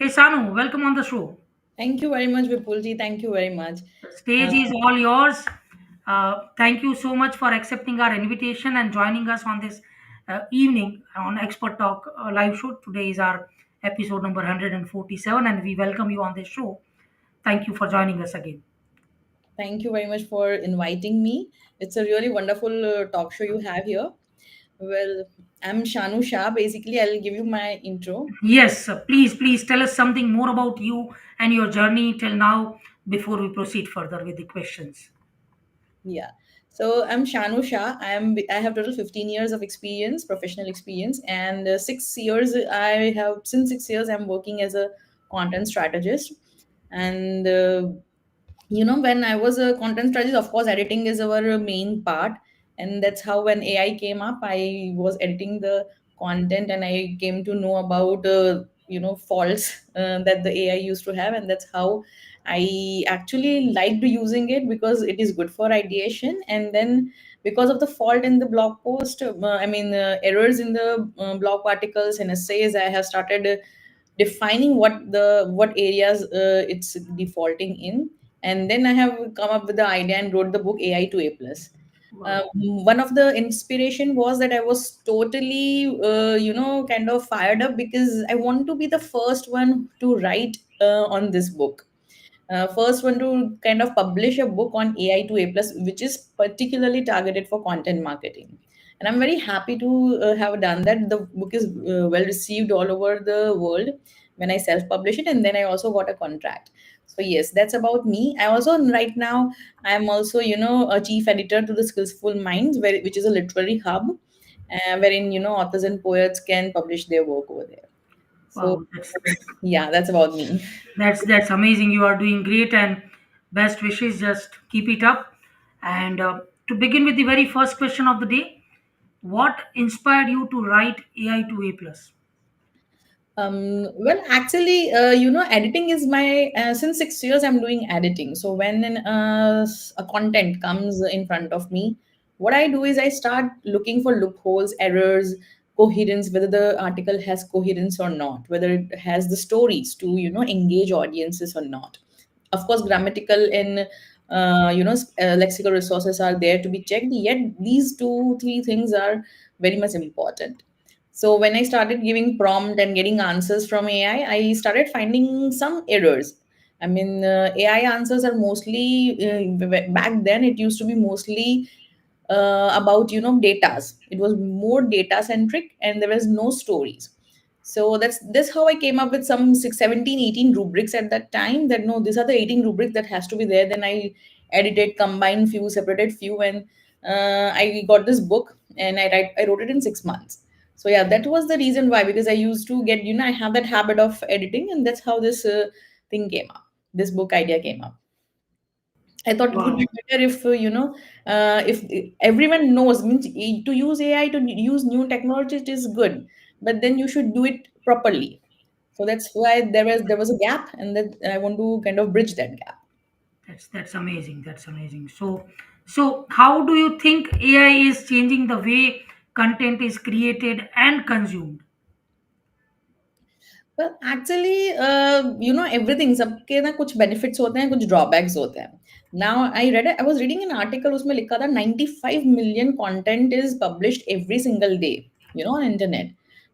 Hey Sanu, welcome on the show. Thank you very much, Vipulji. Thank you very much. The Uh, stage is all yours. Thank you so much for accepting our invitation and joining us on this evening on Expert Talk live show. Today is our episode number 147, and we welcome you on this show. Thank you for joining us again. Thank you very much for inviting me. It's a really wonderful talk show you have here. Well, I'm Shanu Shah. Basically, I'll give you my intro. Yes, please tell us something more about you and your journey till now before we proceed further with the questions. Yeah. So I'm Shanu Shah. I have total 15 years of experience, professional experience, and 6 years I have since 6 years I'm working as a content strategist. And when I was a content strategist, of course, editing is our main part, and that's how when AI came up, I was editing the content, and I came to know about faults that the AI used to have, and that's how I actually liked using it because it is good for ideation. And then because of the fault in the blog post, errors in the blog articles and essays, I have started defining what areas it's defaulting in, and then I have come up with the idea and wrote the book AI to A plus. Wow. One of the inspiration was that I was totally kind of fired up because I want to be the first one to write on this book, first one to kind of publish a book on AI to A plus, which is particularly targeted for content marketing. And I'm very happy to have done that. The book is well received all over the world when I self publish it, and then I also got a contract. So yes, that's about me. I also right now I am also a chief editor to the Skillful Minds, which is a literary hub, wherein authors and poets can publish their work over there. So Wow, yeah, that's about me. that's amazing. You are doing great, and best wishes. Just keep it up. And to begin with the very first question of the day, what inspired you to write AI to A plus? Well, actually, editing is my since 6 years I'm doing editing. So when a content comes in front of me, what I do is I start looking for loopholes, errors, coherence, whether the article has coherence or not, whether it has the stories to engage audiences or not. Of course, grammatical and lexical resources are there to be checked. Yet these two three things are very much important. So when I started giving prompt and getting answers from AI, I started finding some errors. I mean, AI answers are mostly back then. It used to be mostly about datas. It was more data centric, and there was no stories. So that's how I came up with some 17, 18 rubrics at that time. That no, these are the 18 rubrics that has to be there. Then I edited, combined few, separated few, and I got this book, and I wrote it in 6 months. So yeah, that was the reason why, because I used to get I have that habit of editing, and that's how this thing came up. This book idea came up. I thought it would Wow. be better if if everyone knows, means to use AI, to use new technology, it is good, but then you should do it properly. So that's why there was a gap, and that I want to kind of bridge that gap. That's amazing. That's amazing. So how do you think AI is changing the way content is created and consumed? Well, actually, everything सबके ना कुछ benefits होते हैं, कुछ drawbacks होते हैं. Now I was reading an article उसमें लिखा था 95 million content is published every single day, on internet.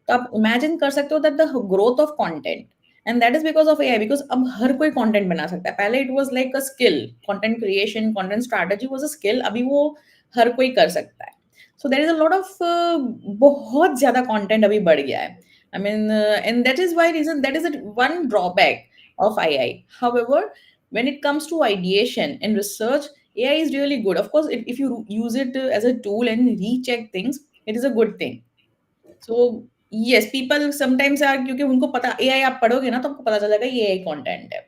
तो आप imagine कर सकते हो that the growth of content, and that is because of AI, because अब हर कोई content बना सकता है. पहले it was like a skill, content creation, content strategy was a skill. अभी वो हर कोई कर सकता है. So there is a lot of बहुत ज़्यादा content अभी बढ़ गया है. I mean, and that is why reason that is one drawback of AI. However, when it comes to ideation and research, AI is really good. Of course, if you use it as a tool and recheck things, it is a good thing. So yes, people sometimes are, क्योंकि उनको पता AI आप पढ़ोगे ना तो आपको पता चल जाएगा ये AI कंटेंट है.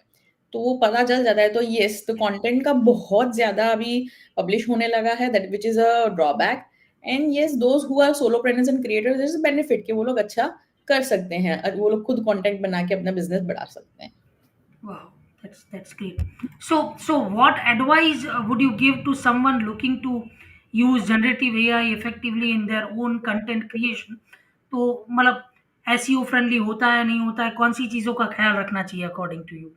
तो वो पता चल जाता है, तो यस, तो कंटेंट का बहुत ज़्यादा अभी पब्लिश होने लगा है, that which is a drawback. And yes, those who are solopreneurs and creators, there is a benefit कि वो लोग अच्छा कर सकते हैं और वो लोग खुद कंटेंट बना के अपना बिज़नेस बढ़ा सकते हैं. Wow, that's great. So what advice would you give to someone looking to use generative AI effectively in their own content creation? तो मतलब एसईओ फ्रेंडली होता है, नहीं होता है? कौन-सी चीज़ों का ख़्याल रखना चाहिए अकॉर्डिंग टू यू?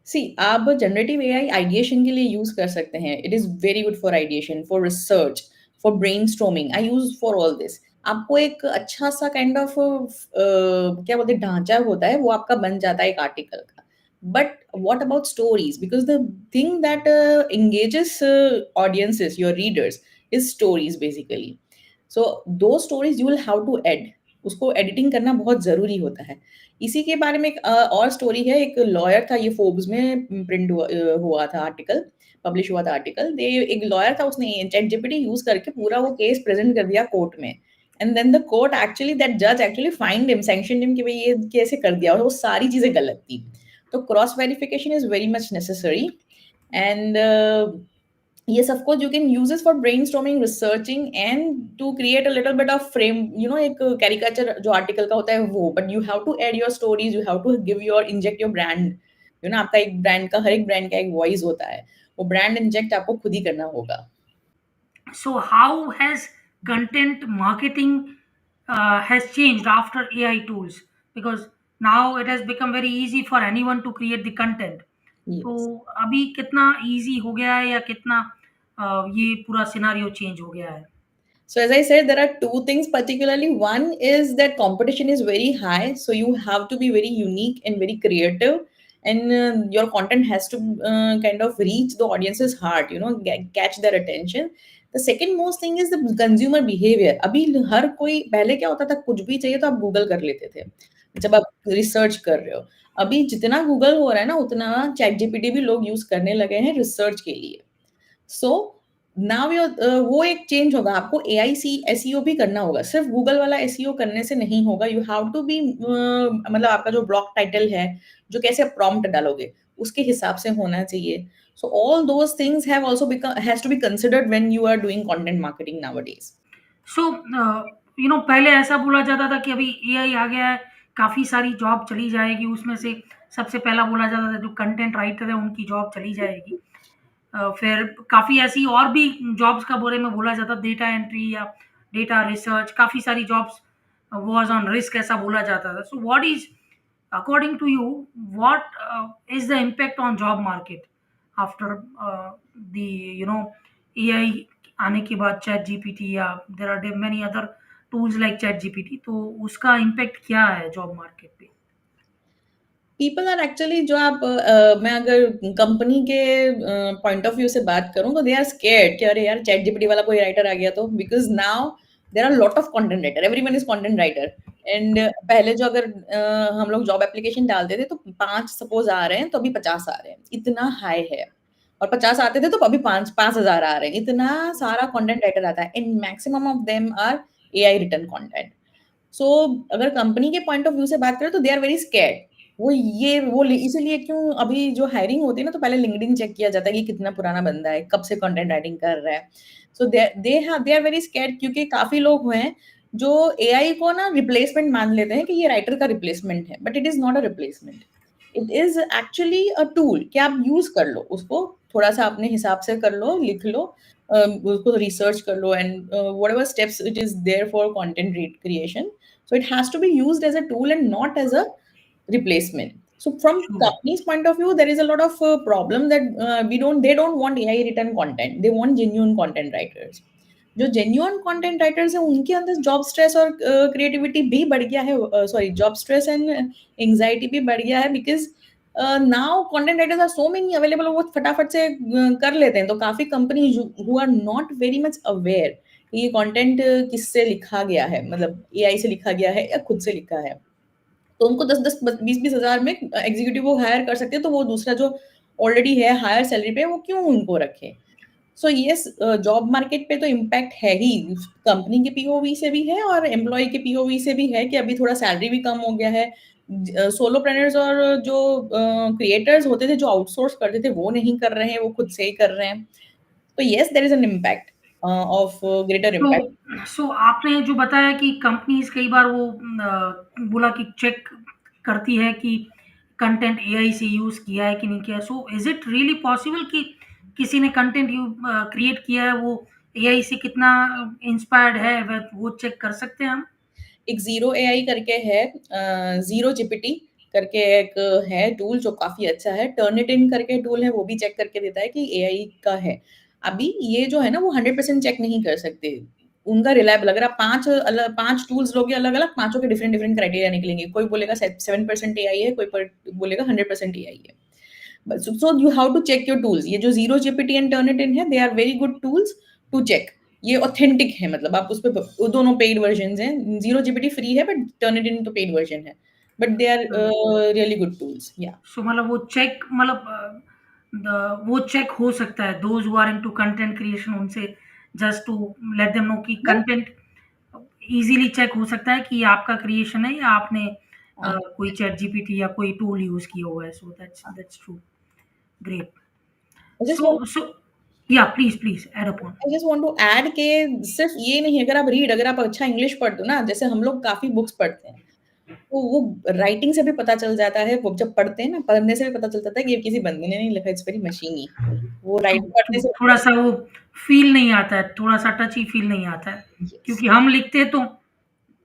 सी आप जनरेटिव एआई आइडिएशन के लिए यूज कर सकते हैं। It is very good for ideation, for research, for brainstorming. I use for all this. आपको एक अच्छा सा काइंड ऑफ क्या बोलते हैं ढांचा होता है, वो आपका बन जाता है एक आर्टिकल का। But what about stories? Because the thing that engages audiences, your readers, is stories basically. So दो stories you will have to add. उसको एडिटिंग करना बहुत जरूरी होता है। इसी के बारे में एक और स्टोरी है। एक लॉयर था, ये फोर्ब्स में प्रिंट हुआ था आर्टिकल, पब्लिश हुआ था आर्टिकल। दे एक लॉयर था, उसने चैट जीपीटी यूज करके पूरा वो केस प्रेजेंट कर दिया कोर्ट में। And then the court actually, that जज actually find him, sanction him कि भाई ये कैसे कर दिया, और वो सारी चीजें गलत थी। तो cross verification is very much necessary. And yes, of course, you can use this for brainstorming, researching, and to create a little bit of frame, एक caricature जो article का होता है वो, but you have to add your stories, you have to inject your brand. आपका एक brand का, हर एक brand का एक voice होता है, वो brand inject आपको खुद ही करना होगा। So how has content marketing has changed after AI tools? Because now it has become very easy for anyone to create the content. तो Yes. अभी कितना इजी हो गया है या कितना ये पूरा सिनारियो चेंज हो गया है? So as I said, there are two things particularly. One is that competition is very high, so you have to be very unique and very creative, and your content has to kind of reach the audience's heart. Catch their attention. The second most thing is the consumer behavior. अभी हर कोई, पहले क्या होता था, कुछ भी चाहिए तो आप गूगल कर लेते थे जब आप रिसर्च कर रहे हो। अभी जितना गूगल हो रहा है ना, उतना चैट जीपीटी भी लोग यूज करने लगे हैं रिसर्च के लिए। सो नाउ वो एक चेंज होगा। आपको एआई सी एसईओ भी करना होगा। सिर्फ गूगल वाला एसईओ करने से नहीं होगा। यू हैव टू बी, मतलब आपका जो ब्लॉग टाइटल है, जो कैसे प्रॉम्प्ट डालोगे, उसके हिसाब से होना चाहिए। So all those things have also become has to be considered when you are doing content marketing nowadays. So पहले ऐसा बोला जाता था कि अभी एआई आ गया है, काफ़ी सारी जॉब चली जाएगी, उसमें से सबसे पहला बोला जाता था जो कंटेंट राइटर है उनकी जॉब चली जाएगी। फिर काफ़ी ऐसी और भी जॉब्स का बारे में बोला जाता, डेटा एंट्री या डेटा रिसर्च, काफ़ी सारी जॉब्स वाज ऑन रिस्क ऐसा बोला जाता था। So what is according to you, what is the impact on job market after the AI आने के बाद, चैट जीपीटी या there are many other tools like ChatGPT, तो उसका इम्पैक्ट क्या है जॉब मार्केट पे? पीपल आर एक्चुअली, जो आप मैं अगर कंपनी के पॉइंट ऑफ व्यू से बात करूं, तो दे आर स्केर्ड कि अरे यार चैट जीपीटी वाला कोई राइटर आ गया तो। Because now there are lot of content writer, everyone is content writer. And पहले जो अगर हम लोग जॉब एप्लीकेशन डालते थे तो 5 सपोज आ रहे हैं, तो अभी 50 आ रहे हैं, इतना हाई है। और 50 आते थे तो अभी 5,000 आ रहे हैं, इतना सारा कंटेंट राइटर आता है। And maximum of them are AI written content. So अगर कंपनी के पॉइंट ऑफ व्यू से बात करें तो दे आर वेरी स्कैर्ड। इसीलिए क्यों अभी जो हायरिंग होती है ना, तो पहले लिंक्डइन चेक किया जाता है कि कितना पुराना बंदा है, कब से कंटेंट राइटिंग कर रहा है। सो दे आर वेरी स्कैर्ड, क्योंकि काफी लोग हैं जो एआई को ना रिप्लेसमेंट मान लेते हैं कि ये राइटर का रिप्लेसमेंट है, but it is not a replacement. It is actually a tool कि आप यूज कर लो उसको, थोड़ा सा अपने हिसाब से कर लो, लिख लो, उसको रिसर्च कर लो, and whatever steps it is there for content creation. So it has to be used as a tool and not as a replacement. So from True. company's point of view, there is a lot of problem that they don't want AI written content. They want genuine content writers. जो genuine content writers हैं, उनके अंदर job stress और creativity भी बढ़ गया है। Sorry, job stress and anxiety भी बढ़ गया है। Because now content writers are so many available, वो फटाफट से कर लेते हैं। तो काफी company who are not very much aware ये कंटेंट किससे लिखा गया है, मतलब एआई से लिखा गया है या खुद से लिखा है, तो उनको 10-10, 20-20 हजार में एग्जीक्यूटिव वो हायर कर सकते हैं। तो वो दूसरा जो ऑलरेडी है हायर सैलरी पे, वो क्यों उनको रखे? सो यस, जॉब मार्केट पे तो इम्पैक्ट है ही। कंपनी के पीओवी से भी है और एम्प्लॉय के पीओवी से भी है कि अभी थोड़ा सैलरी भी कम हो गया है। सोलोप्रेन्योर्स और जो क्रिएटर्स होते थे, जो आउटसोर्स करते थे, वो नहीं कर रहे हैं, वो खुद से ही कर रहे हैं। तो yes, there is an impact of greater तो इम्पैक्ट। आपने जो बताया कि कंपनीज़ कई बार वो बोला कि चेक करती है कि कंटेंट एआई से यूज़ किया है कि नहीं किया है। So is it really possible कि किसी ने कंटेंट क्रिएट किया है, वो एआई से कितना इंस्पायर्ड है, व वो चेक कर सकते हैं हम? एक ज़ीरो एआई करके है, ज़ीरो जीपीटी करके एक है टूल जो काफ़ी अच्छा है। टर्निटिन करके टूल है, वो भी चेक करके देता है कि एआई का है। अभी ये जो है ना वो 100% चेक नहीं कर सकते। उनका रिलायबल अगर आप 5 टूल्स लोगे अलग-अलग, पाँचों के डिफरेंट डिफरेंट क्राइटेरिया निकलेंगे। कोई बोलेगा 7% एआई है, कोई बोलेगा 100% एआई है। So you have to check your tools. ये जो ज़ीरो जीपीटी एंड टर्निटिन है, they are very good tools to check. ये ऑथेंटिक है, मतलब आप उस पे वो दोनों पेड वर्जन्स हैं। ज़ीरो जीपीटी फ्री है बट टर्निटिन तो पेड वर्जन है। But they are really good tools. या सो मतलब वो चेक मतलब वो चेक हो सकता है those who are into content creation उनसे, just to let them know कि या कंटेंट इजीली चेक हो सकता है कि ये आपका क्रिएशन है या आपने हाँ, कोई चैट जीपीटी या कोई टूल यूज किया हुआ है। So that's true. Great. I just want सो या please please add upon. I just want to add कि सिर्फ ये नहीं, अगर आप अच्छा इंग्लिश पढ़ते हो ना, जैसे हम लोग काफ़ी बुक्स पढ़ते हैं, तो वो राइटिंग से भी पता चल जाता है। वो जब पढ़ते हैं ना, पढ़ने से भी पता चलता है कि ये किसी बंदे ने नहीं लिखा, इट्स वेरी मशीनी। वो ट्रू, राइट पढ़ने ट्रू। से थोड़ा सा वो फील नहीं आता है, थोड़ा सा टची फील नहीं आता है, यस, क्योंकि हम लिखते हैं तो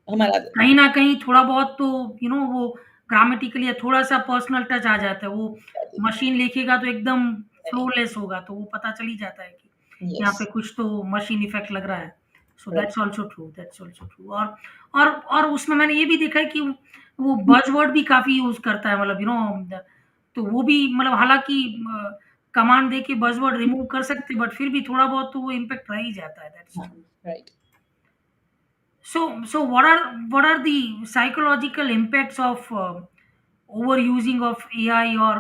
हमारा कहीं न कहीं थोड़ा बहुत तो वो ग्रामेटिकली या थोड़ा-सा पर्सनल टच आ जाता है। वो मशीन लिखेगा तो एकदम फ्लोलेस होगा, तो वो पता चल ही जाता है कि यहाँ पे यस, कुछ तो मशीन इफ़ेक्ट लग रहा है। सो राइट। That's also true. और उसमें मैंने ये भी देखा है कि वो बज़वर्ड भी काफ़ी यूज़ करता है, मतलब द तो वो भी मतलब हालाँकि कमांड देके बज़वर्ड रिमूव कर सकते हैं, बट फिर भी थोड़ा बहुत तो वो इम्पैक्ट रह ही जाता है। दैट्स हाँ, true. Right. So what are the psychological impacts of overusing of AI, और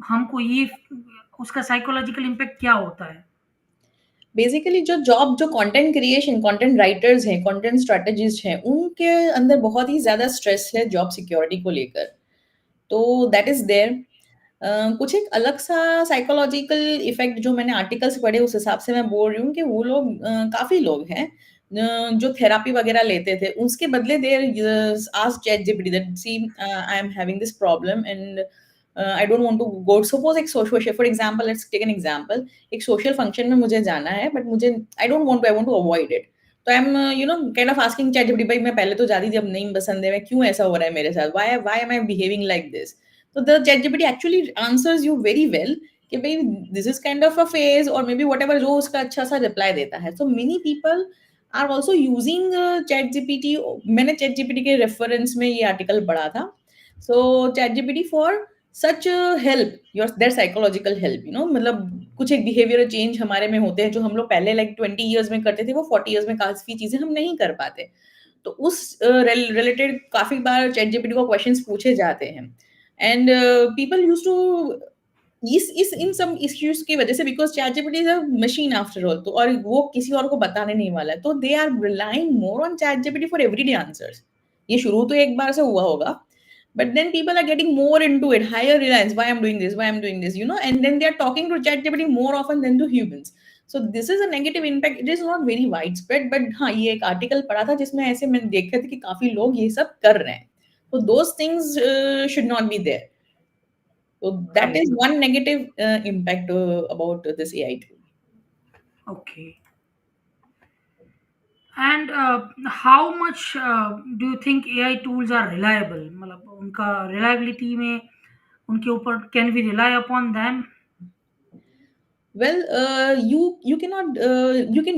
हमको ये उसका साइकोलॉजिकल इम्पैक्ट क्या होता है? बेसिकली जो कंटेंट क्रिएशन, कंटेंट राइटर्स हैं, कंटेंट स्ट्रेटजिस्ट हैं, उनके अंदर बहुत ही ज़्यादा स्ट्रेस है जॉब सिक्योरिटी को लेकर। तो दैट इज़ देयर। कुछ एक अलग-सा साइकोलॉजिकल इफ़ेक्ट जो मैंने आर्टिकल्स पढ़े उस हिसाब से मैं बोल रही हूँ कि वो लोग काफ़ी लोग हैं जो थेरेपी वगैरह लेते थे, उसके बदले there asked ChatGPT that see I am having this problem and I don't want to go suppose एक social for example let's take an example एक सोशल फंक्शन में मुझे जाना है बट मुझे I want to avoid it. तो I am kind of asking ChatGPT भाई मैं पहले तो जाती थी अब नहीं पसंद है, मैं क्यों ऐसा हो रहा है मेरे साथ? Why am I behaving like this? So the ChatGPT actually answers you very well कि भाई this is kind of a phase or maybe whatever जो उसका अच्छा सा रिप्लाई देता है। So many people are also using ChatGPT। मैंने ChatGPT के रेफरेंस में ये आर्टिकल पढ़ा था। So ChatGPT for such help your their psychological help, मतलब कुछ एक बिहेवियरल चेंज हमारे में होते हैं जो हम लोग पहले लाइक 20 इयर्स में करते थे, वो 40 इयर्स में काफ़ी चीज़ें हम नहीं कर पाते। तो उस रिलेटेड काफ़ी बार ChatGPT को क्वेश्चंस पूछे जाते हैं। एंड पीपल यूज्ड टू इस इन सम इश्यूज की वजह से because ChatGPT is a machine after all, तो और वो किसी और को बताने नहीं वाला है। तो they are relying more on ChatGPT for everyday answers. ये शुरू तो एक बार से हुआ होगा, but then people are getting more into it, higher reliance, why I'm doing this, why I'm doing this, and then they are talking to ChatGPT more often than to humans. So this is a negative impact. It is not very widespread, but हाँ, ये एक article पढ़ा था जिसमें ऐसे मैंने देखा था कि काफ़ी लोग ये सब कर रहे हैं। So those things should not be there. So that is right. one negative impact about this AI tool. Okay. And how much do you think AI tools are reliable, मतलब उनका रिलायबिलिटी में उनके ऊपर can we rely upon them? Well, you cannot you can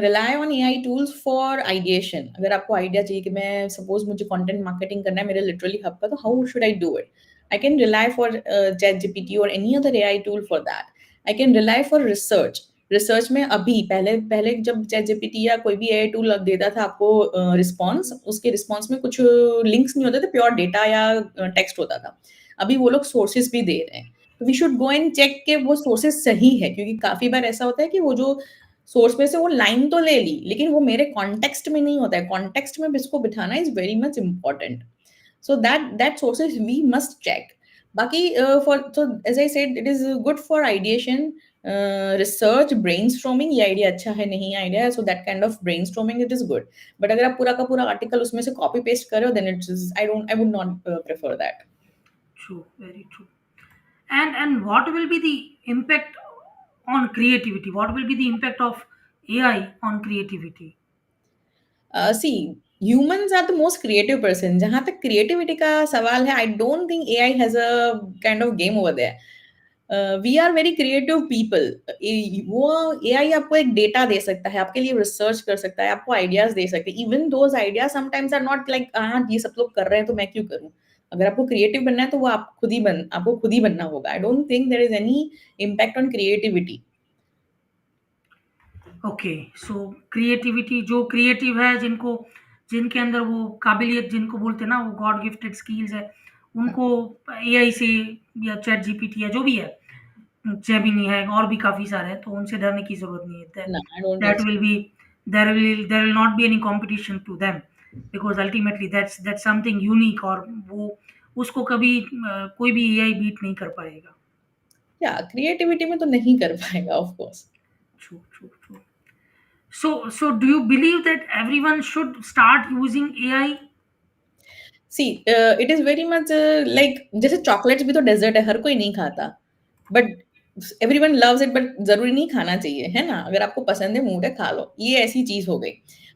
rely on AI tools for ideation. अगर आपको idea चाहिए कि मैं सपोज मुझे कंटेंट मार्केटिंग करना है मेरे लिटरली हब का, तो how should I do it? I can rely for ChatGPT और any other AI tool for that. I can rely for research. Research में अभी पहले पहले जब ChatGPT या कोई भी AI टूल देता था आपको रिस्पॉन्स, उसके रिस्पॉन्स में कुछ लिंक्स नहीं होते थे, प्योर डेटा या टेक्स्ट होता था। अभी वो लोग सोर्सेस भी दे रहे हैं। तो we should go and check कि वो सोर्सेस सही है, क्योंकि काफ़ी बार ऐसा होता है कि वो जो सोर्स में से वो लाइन तो ले ली, लेकिन वो मेरे कॉन्टेक्स्ट में नहीं होता है। कॉन्टेक्स्ट में इसको बिठाना is very much important. So that sources we must check. बाकी for so as I said it is good for ideation, research, brainstorming. ये आइडिया अच्छा है, नहीं आइडिया है, so that kind of brainstorming it is good. But अगर आप पूरा का पूरा आर्टिकल उसमें से कॉपी पेस्ट कर रहे हो, then it's is I would not prefer that. True, very true. And what will be the impact on creativity? What will be the impact of AI on creativity? See. humans are the most creative person. जहाँ तक creativity का सवाल है, I don't think AI has a kind of game over there. We are very creative people. वो AI आपको एक data दे सकता है, आपके लिए रिसर्च कर सकता है, आपको आइडियाज दे सकते हैं। Even those ideas sometimes are not like हाँ ये सब लोग कर रहे हैं तो मैं क्यों करूं। अगर आपको क्रिएटिव बनना है तो वो आपको खुद ही बनना होगा। I don't think there is any impact on creativity. Okay, so creativity, जो क्रिएटिव है, जिनको जिनके अंदर वो काबिलियत जिनको बोलते हैं ना, वो गॉड गिफ्टेड स्किल्स है, उनको एआई से या चैट जीपीटी या जो भी है, जेमिनी है, और भी काफ़ी सारे हैं, तो उनसे डरने की ज़रूरत नहीं है। दैट ना I don't think that will be there will not be any competition to them, because ultimately that's something unique, और वो उसको कभी कोई भी एआई बीट नहीं कर पाएगा। या क्रिएटिविटी में तो नहीं कर पाएगा of course. True, true, true. So do you believe that everyone should start using AI? See it is very much like जैसे चॉकलेट्स भी तो डेजर्ट है, हर कोई नहीं खाता, but everyone loves it, but जरूरी नहीं खाना चाहिए, है ना। अगर आपको पसंद है, मूड है, खा लो, ये ऐसी चीज हो गई।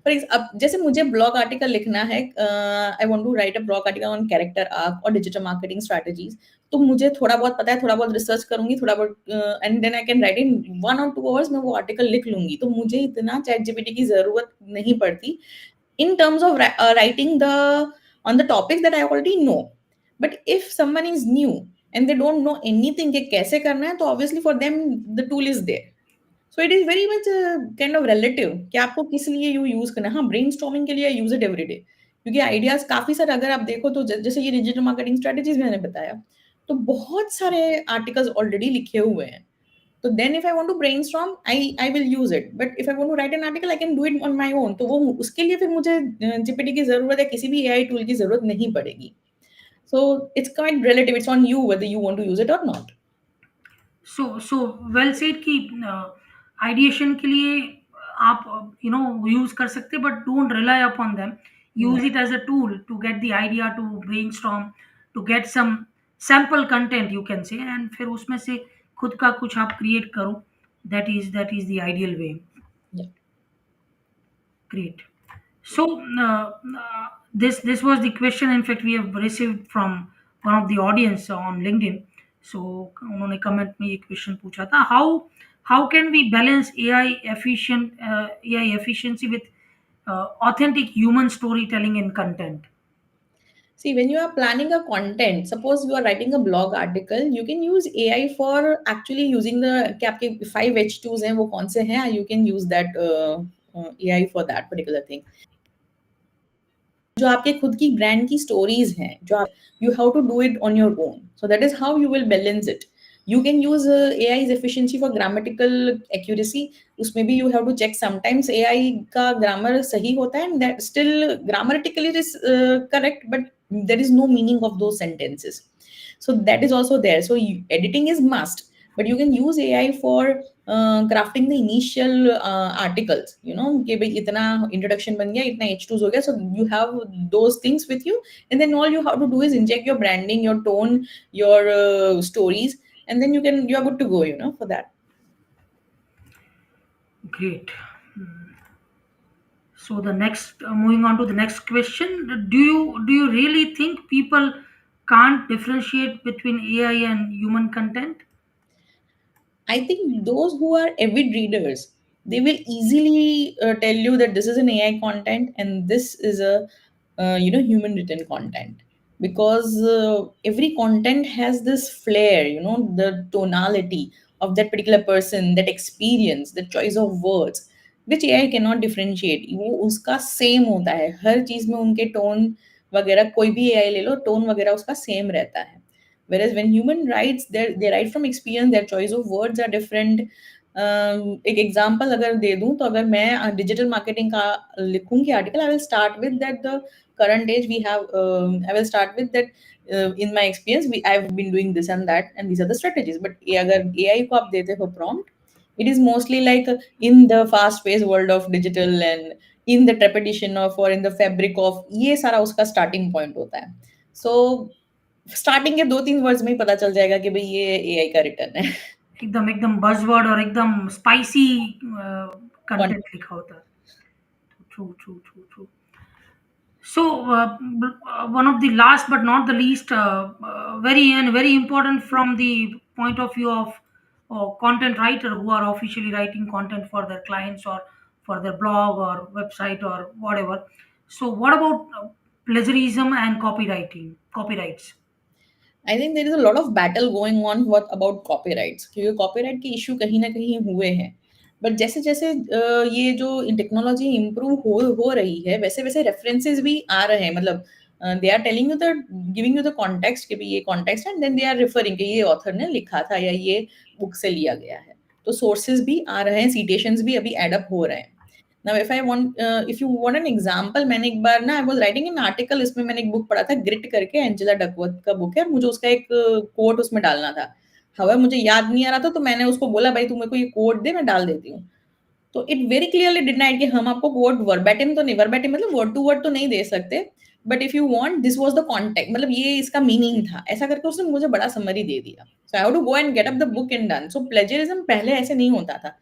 पर अब जैसे मुझे ब्लॉग आर्टिकल लिखना है, I want to write a blog article on character arc और डिजिटल मार्केटिंग स्ट्रेटजीज, तो मुझे थोड़ा बहुत पता है, थोड़ा बहुत रिसर्च करूंगी, थोड़ा बहुत and then I can write in 1 or 2 hours में वो आर्टिकल लिख लूंगी। तो मुझे इतना चैट जीपीटी की जरूरत नहीं पड़ती in terms of writing the on the topics that I already know. But if someone is new and they don't know anything कि कैसे करना है, तो obviously for them the tool is there. So it is very much kind of relative कि आपको किस लिए you use करना है। हाँ, ब्रेनस्टॉर्मिंग के लिए यूज इट एवरी डे, क्योंकि आइडियाज काफी सारे अगर आप देखो तो जैसे ये डिजिटल मार्केटिंग स्ट्रेटेजीज मैंने बताया, तो बहुत सारे आर्टिकल्स ऑलरेडी लिखे हुए हैं। तो then if I want to brainstorm, I will use it, but if I want to write an article I can do it on my own. तो वो उसके लिए फिर मुझे जीपीटी की जरूरत या किसी भी एआई टूल की जरूरत नहीं पड़ेगी। So it's quite relative, it's on you whether you want to use it और नॉट। So well said कि आइडिएशन के लिए आप यूज कर सकते, but don't rely upon them, use it as a tool to get the idea, to brainstorm, to get some sample content you can say, and फिर उसमें से खुद का कुछ आप क्रिएट करो। That is the ideal way. Great. So this was the question. In fact, we have received from one of the audience on LinkedIn. So उन्होंने comment में ये question पूछा था, how can we balance AI efficiency with authentic human storytelling in content? See, when you are planning a content, suppose you are writing a blog article, you can use AI for actually using the कि आपके 5 H2s हैं वो कौन से हैं, you can use that AI for that particular thing. जो आपके खुद की ब्रांड की स्टोरीज हैं, जो आप you have to do it on your own, so that is how you will balance it. You can use AI's efficiency for grammatical accuracy. उसमें भी you have to check, sometimes AI का grammar सही होता है and that still grammatically it is correct, but there is no meaning of those sentences, so that is also there. So editing is must, but you can use AI for crafting the initial articles, you know कि भाई इतना introduction बन गया, इतना H2s हो गया, so you have those things with you, and then all you have to do is inject your branding, your tone, your stories, and then you are good to go, you know, for that. Great. So the next, moving on to the next question, do you really think people can't differentiate between AI and human content? I think those who are avid readers, they will easily tell you that this is an AI content and this is a human written content, because every content has this flair, you know, the tonality of that particular person, that experience, the choice of words, which AI cannot differentiate. वो उसका same होता है हर चीज में, उनके tone वगैरह, कोई भी एआई ले लो, टोन वगैरह उसका सेम रहता है। Whereas when human writes, they write from experience, their choice of words are different. एक एग्जांपल अगर दे दूं, तो अगर मैं डिजिटल मार्केटिंग का लिखूंगी article, I will start with that the current age we have, I will start with that, in my experience I've been doing this and that and these are the strategies. But ये अगर AI को आप देते हो prompt, it is mostly like in the fast paced world of digital and in the repetition of or in the fabric of, ये सारा उसका starting point होता है। So स्टार्टिंग के 2-3 वर्ड्स में ही पता चल जाएगा कि भाई ये एआई का रिटर्न है। एकदम एकदम बज़वर्ड और एकदम स्पाइसी कौन कंटेंट लिखा होता है। True, true, true, true. So, one of the last but not the least, very and very important from the point of view of content writer who are officially writing content for their clients or for their blog or website or whatever. So, what about plagiarism and copywriting? Copyrights. I think there is a lot of battle going on what about copyrights, क्योंकि copyright के issue कहीं ना कहीं हुए हैं। But जैसे जैसे ये जो टेक्नोलॉजी इम्प्रूव हो रही है, वैसे वैसे रेफरेंसेस भी आ रहे हैं। मतलब they are telling you the giving you the context कि भी ये कॉन्टेक्स्ट है, and then they are referring कि ये ऑथर ने लिखा था या ये बुक से लिया गया है। तो सोर्सेज भी आ रहे हैं, सिटेशंस भी अभी एड अप हो रहे हैं। Now if I want if you want an example, मैंने एक बार ना I was writing an article, इसमें मैंने एक बुक पढ़ा था ग्रिट करके, एंजेला डकवर्थ का बुक है, और मुझे उसका एक कोट उसमें डालना था। हवा मुझे याद नहीं आ रहा था, तो मैंने उसको बोला भाई तू मेरे को ये कोट दे, मैं डाल देती हूँ। तो इट वेरी क्लियरली डिनाइड कि हम आपको कोट वर्बैटिम तो नहीं, वर्बैटिम मतलब वर्ड टू वर्ड तो नहीं दे सकते, but if you want this was the contact, मतलब ये इसका मीनिंग था, ऐसा करके उसने मुझे बड़ा समरी दे दिया। So I have to go and get up the book and done. So plagiarism पहले ऐसे नहीं होता था।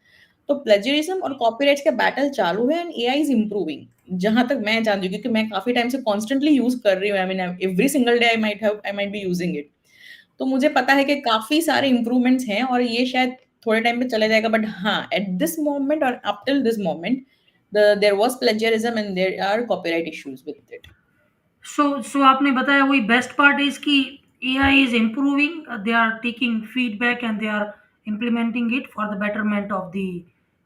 तो प्लेजरिज्म और कॉपीराइट्स का बैटल चालू है, एंड एआई इज इंप्रूविंग, जहां तक मैं जानती हूँ, क्योंकि मैं काफी टाइम से कॉन्स्टेंटली यूज कर रही हूँ। I mean every single day I might be using it. तो मुझे पता है कि काफी सारे इंप्रूवमेंट्स हैं, और ये शायद थोड़े टाइम पे चला जाएगा। बट हाँ, एट दिस मोमेंट और up till this moment there was plagiarism and there are copyright issues with it. So आपने बताया वही बेस्ट पार्ट इज कि AI is improving, they are taking feedback and they are implementing it for the betterment of the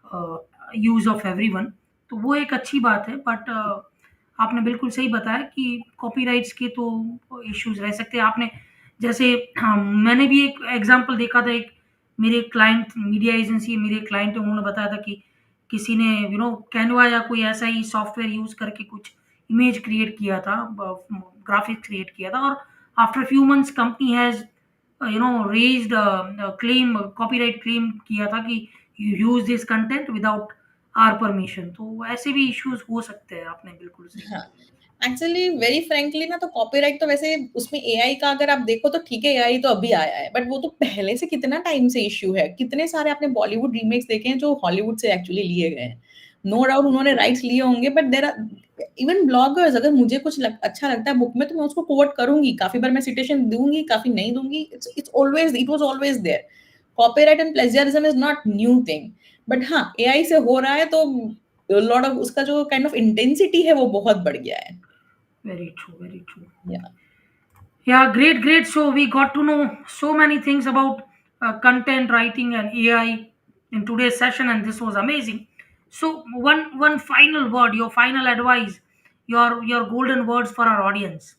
uh, use of everyone. तो वो एक अच्छी बात है, बट आपने बिल्कुल सही बताया कि कॉपीराइट्स के तो इश्यूज रह सकते हैं। आपने जैसे मैंने भी एक एग्जांपल देखा था, एक मेरे क्लाइंट मीडिया एजेंसी, मेरे क्लाइंट है, उन्होंने बताया था कि किसी ने कैनवा या कोई ऐसा ही सॉफ्टवेयर यूज करके कुछ इमेज क्रिएट किया था, ग्राफिक्स क्रिएट किया था, और after few months company has raised claim, copyright claim किया था कि you use this content without our permission. तो ऐसे भी इश्यूज हो सकते हैं, आपने बिल्कुल सही हाँ, कहा। एक्चुअली वेरी फ्रैंकली ना, तो कॉपीराइट तो वैसे उसमें एआई का अगर आप देखो तो ठीक है, एआई तो अभी आया है, बट वो तो पहले से कितना टाइम से इश्यू है। कितने सारे आपने बॉलीवुड रीमेक्स देखे हैं जो हॉलीवुड से एक्चुअली लिए गए हैं। नो डाउट उन्होंने राइट्स लिए होंगे, but there are even bloggers, अगर मुझे कुछ अच्छा लगता है बुक में, तो मैं उसको कोट करूंगी, काफी बार मैं सिटेशन दूंगी, काफी नहीं दूंगी। It's always, it was always there. Copyright and plagiarism is not new thing. But हाँ, एआई से हो रहा है, तो लॉट ऑफ उसका जो काइंड ऑफ इंटेंसिटी है वो बहुत बढ़ गया है। Very true, very true. Yeah. Yeah, great, great. So we got to know so many things about content writing and AI in today's session, and this was amazing. So one final word, your final advice, your golden words for our audience.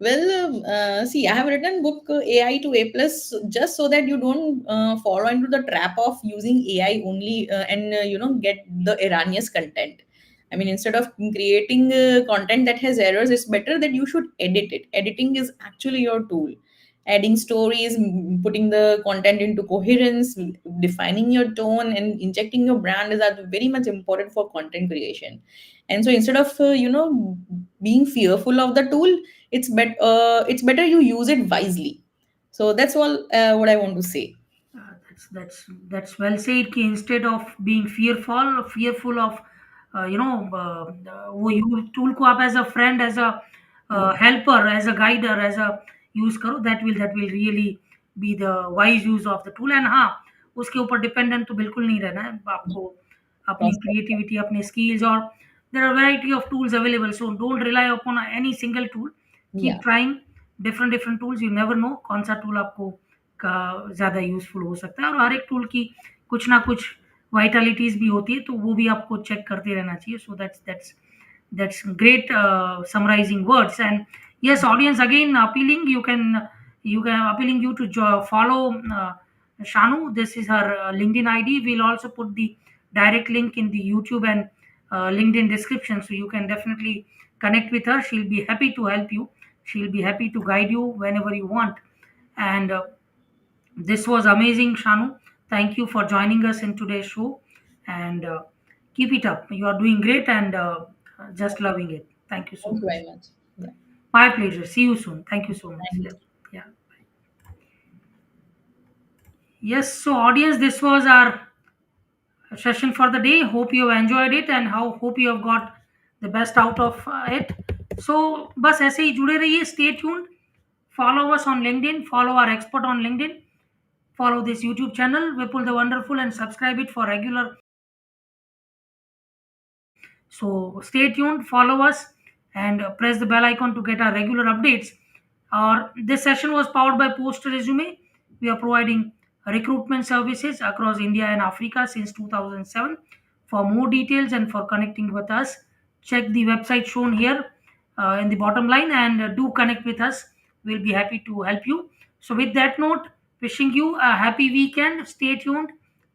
Well, see, I have written book AI to A plus, just so that you don't fall into the trap of using AI only, and get the erroneous content. I mean, instead of creating content that has errors, it's better that you should edit it. Editing is actually your tool. Adding stories, putting the content into coherence, defining your tone, and injecting your brand is are very much important for content creation. And so instead of being fearful of the tool, it's better you use it wisely. So that's all what I want to say. That's well said. कि instead of being fearful of वो you tool को आप as a friend, as a Yeah. Helper, as a guider, as a use करो, that will really be the wise use of the tool. And हाँ, उसके ऊपर dependent तो बिल्कुल नहीं रहना है आपको, अपनी Prospect. क्रिएटिविटी, अपने स्किल्स, और there are variety of tools available, so don't rely upon any single tool, keep Yeah. Trying different different tools, you never know कौन सा टूल आपको का ज़्यादा यूज़फुल हो सकता है, और हर एक टूल की कुछ ना कुछ वाइटलिटीज़ भी होती है, तो वो भी आपको चेक करते रहना चाहिए। सो that's great summarizing words. And yes, audience, again appealing, you can appealing you to follow Shanu. This is her LinkedIn ID. We'll also put the direct link in the YouTube and LinkedIn description, so you can definitely connect with her. She'll be happy to help you, she'll be happy to guide you whenever you want. And this was amazing, Shanu. Thank you for joining us in today's show, and keep it up. You are doing great, and just loving it. Thank you so Thank you much. very much. Yeah. My pleasure. See you soon. Thank you so much. Thank Yeah. you. Yeah. Yes. So, audience, this was our session for the day. Hope you have enjoyed it, and hope you have got the best out of it. So बस ऐसे ही जुड़े रहिए, stay tuned, follow us on LinkedIn, follow our expert on LinkedIn, follow this YouTube channel Vipul the Wonderful, and subscribe it for regular. So stay tuned, follow us, and press the bell icon to get our regular updates. This session was powered by Post Resume. We are providing recruitment services across India and Africa since 2007. For more details and for connecting with us, check the website shown here in the bottom line, and do connect with us. We'll be happy to help you. So, with that note, wishing you a happy weekend. Stay tuned,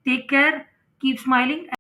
take care, keep smiling.